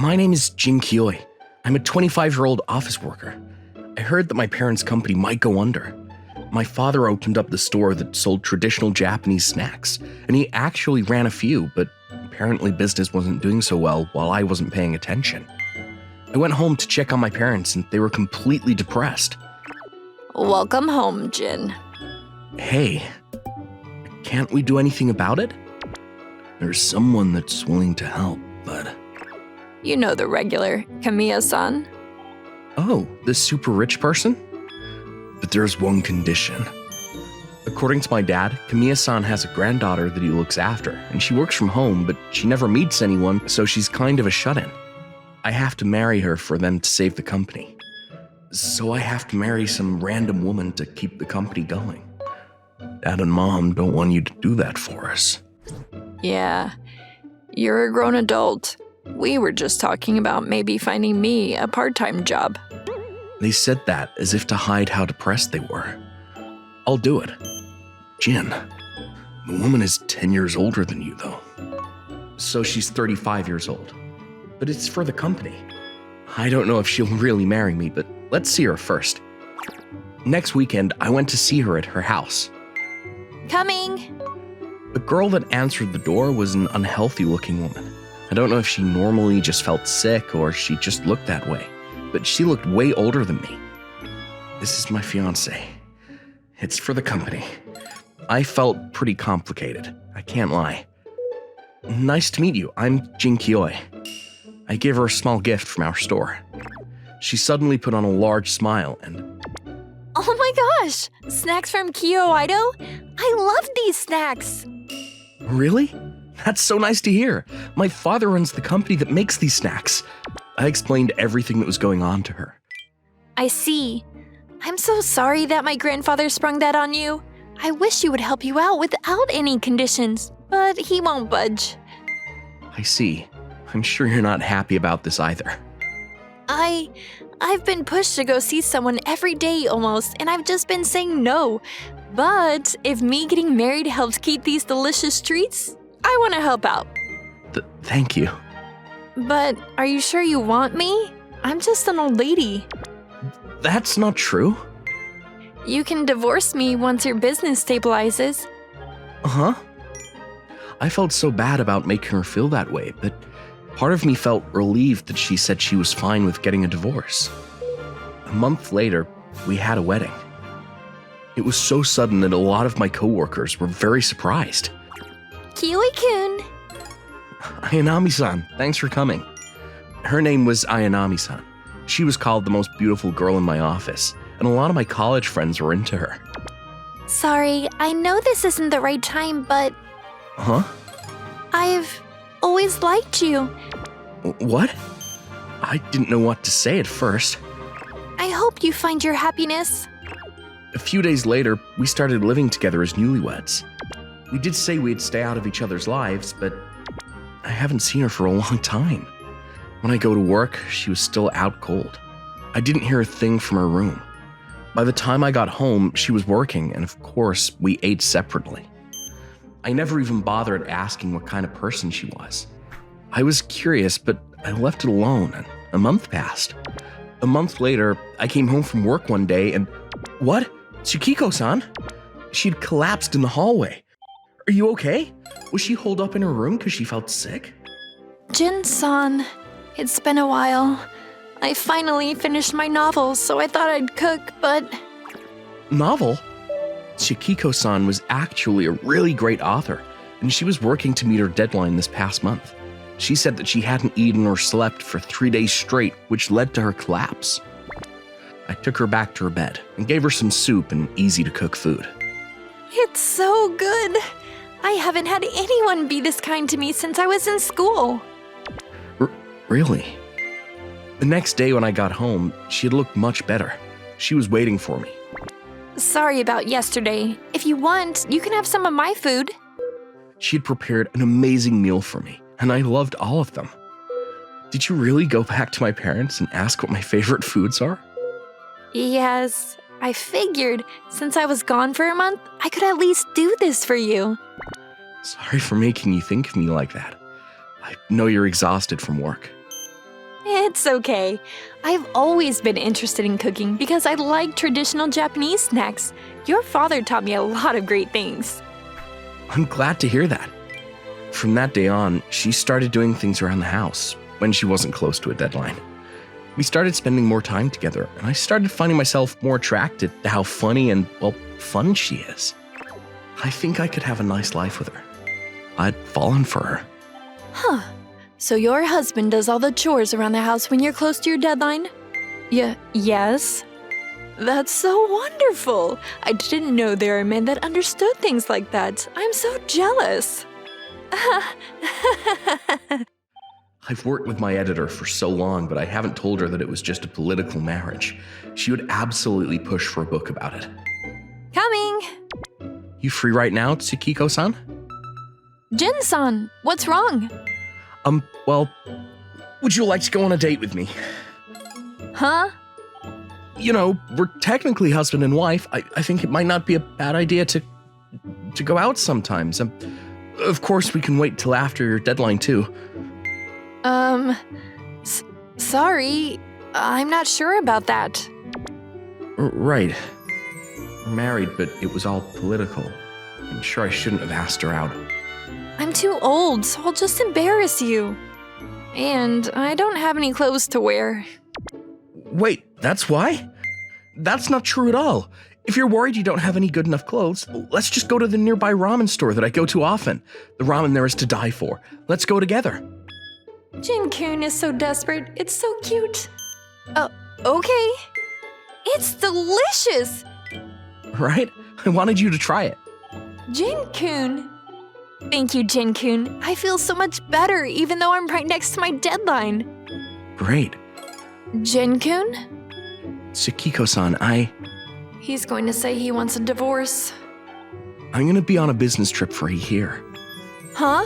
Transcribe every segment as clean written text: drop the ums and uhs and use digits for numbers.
My name is Jin Kioi. I'm a 25-year-old office worker. I heard that my parents' company might go under. My father opened up the store that sold traditional Japanese snacks, and he actually ran a few, but apparently business wasn't doing so well while I wasn't paying attention. I went home to check on my parents, and they were completely depressed. Welcome home, Jin. Hey, can't we do anything about it? There's someone that's willing to help, but... You know the regular, Kamiya-san. Oh, the super rich person? But there's one condition. According to my dad, Kamiya-san has a granddaughter that he looks after, and she works from home, but she never meets anyone, so she's kind of a shut-in. I have to marry her for them to save the company. So I have to marry some random woman to keep the company going. Dad and Mom don't want you to do that for us. Yeah, you're a grown adult. We were just talking about maybe finding me a part-time job. They said that as if to hide how depressed they were. I'll do it. Jin, the woman is 10 years older than you, though. So she's 35 years old. But it's for the company. I don't know if she'll really marry me, but let's see her first. Next weekend, I went to see her at her house. Coming! The girl that answered the door was an unhealthy-looking woman. I don't know if she normally just felt sick or she just looked that way, but she looked way older than me. This is my fiancé. It's for the company. I felt pretty complicated, I can't lie. Nice to meet you, I'm Jin Kioi. I gave her a small gift from our store. She suddenly put on a large smile and... Oh my gosh! Snacks from Kyoto? I love these snacks! Really? That's so nice to hear. My father runs the company that makes these snacks. I explained everything that was going on to her. I see. I'm so sorry that my grandfather sprung that on you. I wish he would help you out without any conditions, but he won't budge. I see. I'm sure you're not happy about this either. I've been pushed to go see someone every day almost, and I've just been saying no. But if me getting married helps keep these delicious treats, I want to help out. Thank you. But are you sure you want me? I'm just an old lady. That's not true. You can divorce me once your business stabilizes. Uh-huh. I felt so bad about making her feel that way, but part of me felt relieved that she said she was fine with getting a divorce. A month later, we had a wedding. It was so sudden that a lot of my coworkers were very surprised. Kiwi-kun! Ayanami-san, thanks for coming. Her name was Ayanami-san. She was called the most beautiful girl in my office, and a lot of my college friends were into her. Sorry, I know this isn't the right time, but... Huh? I've always liked you. What? I didn't know what to say at first. I hope you find your happiness. A few days later, we started living together as newlyweds. We did say we'd stay out of each other's lives, but I haven't seen her for a long time. When I go to work, she was still out cold. I didn't hear a thing from her room. By the time I got home, she was working, and of course, we ate separately. I never even bothered asking what kind of person she was. I was curious, but I left it alone, and a month passed. A month later, I came home from work one day and... What? Tsukiko-san? She'd collapsed in the hallway. Are you okay? Was she holed up in her room because she felt sick? Jin-san, it's been a while. I finally finished my novel, so I thought I'd cook, but... Novel? Tsukiko-san was actually a really great author, and she was working to meet her deadline this past month. She said that she hadn't eaten or slept for 3 days straight, which led to her collapse. I took her back to her bed and gave her some soup and easy-to-cook food. It's so good. I haven't had anyone be this kind to me since I was in school. Really? The next day when I got home, she had looked much better. She was waiting for me. Sorry about yesterday. If you want, you can have some of my food. She had prepared an amazing meal for me, and I loved all of them. Did you really go back to my parents and ask what my favorite foods are? Yes, I figured since I was gone for a month, I could at least do this for you. Sorry for making you think of me like that. I know you're exhausted from work. That's okay. I've always been interested in cooking because I like traditional Japanese snacks. Your father taught me a lot of great things. I'm glad to hear that. From that day on, she started doing things around the house when she wasn't close to a deadline. We started spending more time together, and I started finding myself more attracted to how funny and, well, fun she is. I think I could have a nice life with her. I'd fallen for her. Huh. So your husband does all the chores around the house when you're close to your deadline? Yes. That's so wonderful. I didn't know there are men that understood things like that. I'm so jealous. I've worked with my editor for so long, but I haven't told her that it was just a political marriage. She would absolutely push for a book about it. Coming! You free right now, Tsukiko-san? Jin-san, what's wrong? Well, would you like to go on a date with me? Huh? You know, we're technically husband and wife. I think it might not be a bad idea to go out sometimes. Of course, we can wait till after your deadline, too. Sorry. I'm not sure about that. Right. We're married, but it was all political. I'm sure I shouldn't have asked her out. I'm too old, so I'll just embarrass you. And I don't have any clothes to wear. Wait, that's why? That's not true at all. If you're worried you don't have any good enough clothes, let's just go to the nearby ramen store that I go to often. The ramen there is to die for. Let's go together. Jin-kun is so desperate. It's so cute. Okay. It's delicious. Right? I wanted you to try it. Jin-kun. Thank you, Jin-kun. I feel so much better even though I'm right next to my deadline. Great. Jin-kun? Tsukiko-san, He's going to say he wants a divorce. I'm gonna be on a business trip for a year. Huh?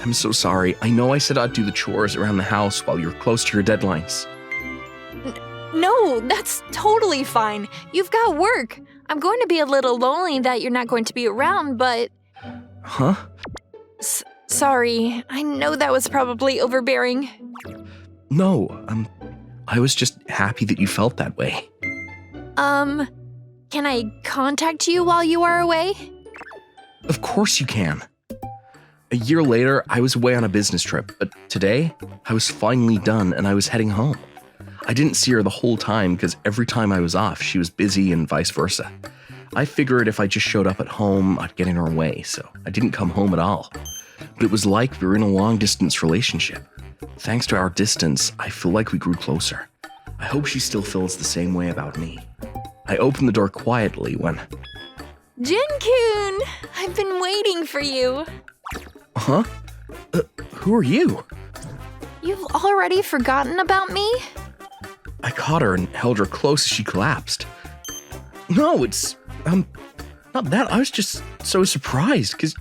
I'm so sorry. I know I said I'd do the chores around the house while you're close to your deadlines. No, that's totally fine. You've got work. I'm going to be a little lonely that you're not going to be around, but... Huh? Sorry. I know that was probably overbearing. No, I was just happy that you felt that way. Can I contact you while you are away? Of course you can. A year later, I was away on a business trip, but today, I was finally done and I was heading home. I didn't see her the whole time because every time I was off, she was busy and vice versa. I figured if I just showed up at home, I'd get in her way, so I didn't come home at all. But it was like we were in a long-distance relationship. Thanks to our distance, I feel like we grew closer. I hope she still feels the same way about me. I opened the door quietly when... Jin-kun! I've been waiting for you. Huh? Who are you? You've already forgotten about me? I caught her and held her close as she collapsed. No, it's, not that. I was just so surprised because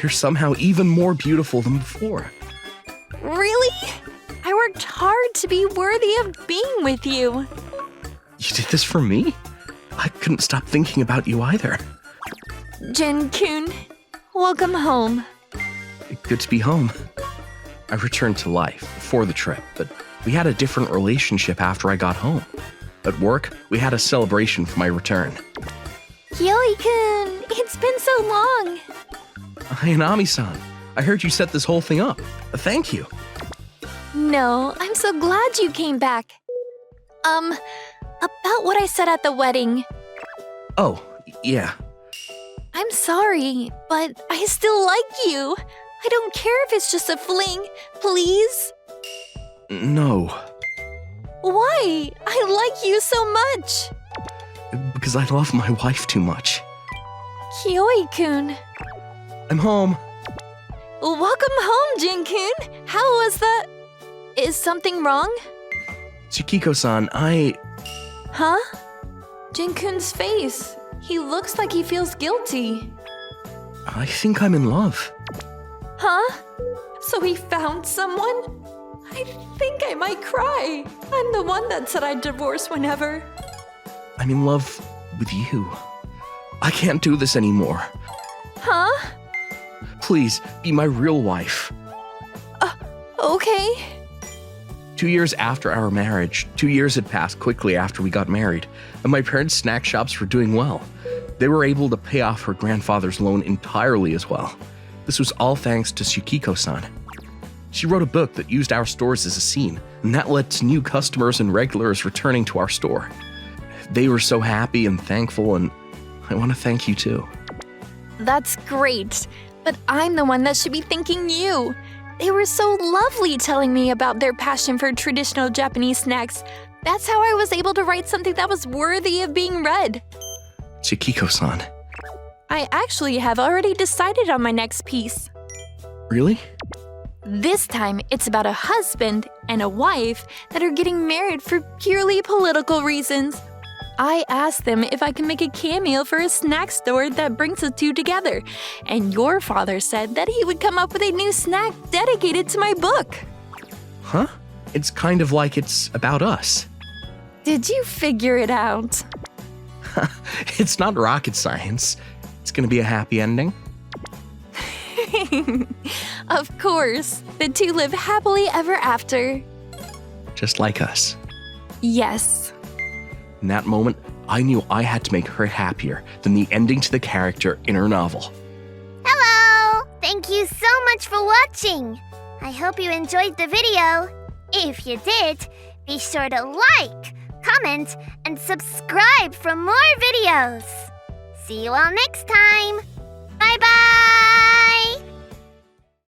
you're somehow even more beautiful than before. Really? I worked hard to be worthy of being with you. You did this for me? I couldn't stop thinking about you either. Jin-kun, welcome home. Good to be home. I returned to life before the trip, but we had a different relationship after I got home. At work, we had a celebration for my return. Yoi-kun, it's been so long. Ayasaki-san, I heard you set this whole thing up. Thank you. No, I'm so glad you came back. About what I said at the wedding. Oh, yeah. I'm sorry, but I still like you. I don't care if it's just a fling, please. No. Why? I like you so much. Because I love my wife too much. Kioi-kun. I'm home. Welcome home, Jin-kun. How was that? Is something wrong? Tsukiko-san, Huh? Jin-kun's face. He looks like he feels guilty. I think I'm in love. Huh? So he found someone? I think I might cry. I'm the one that said I'd divorce whenever. I'm in love with you. I can't do this anymore. Huh? Please, be my real wife. Okay. 2 years after our marriage, 2 years had passed quickly after we got married, and my parents' snack shops were doing well. They were able to pay off her grandfather's loan entirely as well. This was all thanks to Tsukiko-san. She wrote a book that used our stores as a scene, and that led to new customers and regulars returning to our store. They were so happy and thankful, and I want to thank you too. That's great, but I'm the one that should be thanking you. They were so lovely telling me about their passion for traditional Japanese snacks. That's how I was able to write something that was worthy of being read. Tsukiko-san. I actually have already decided on my next piece. Really? This time, it's about a husband and a wife that are getting married for purely political reasons. I asked them if I can make a cameo for a snack store that brings the two together, and your father said that he would come up with a new snack dedicated to my book. Huh? It's kind of like it's about us. Did you figure it out? It's not rocket science. It's gonna be a happy ending. Of course, the two live happily ever after. Just like us. Yes. In that moment, I knew I had to make her happier than the ending to the character in her novel. Hello! Thank you so much for watching. I hope you enjoyed the video. If you did, be sure to like, comment, and subscribe for more videos. See you all next time. Bye-bye!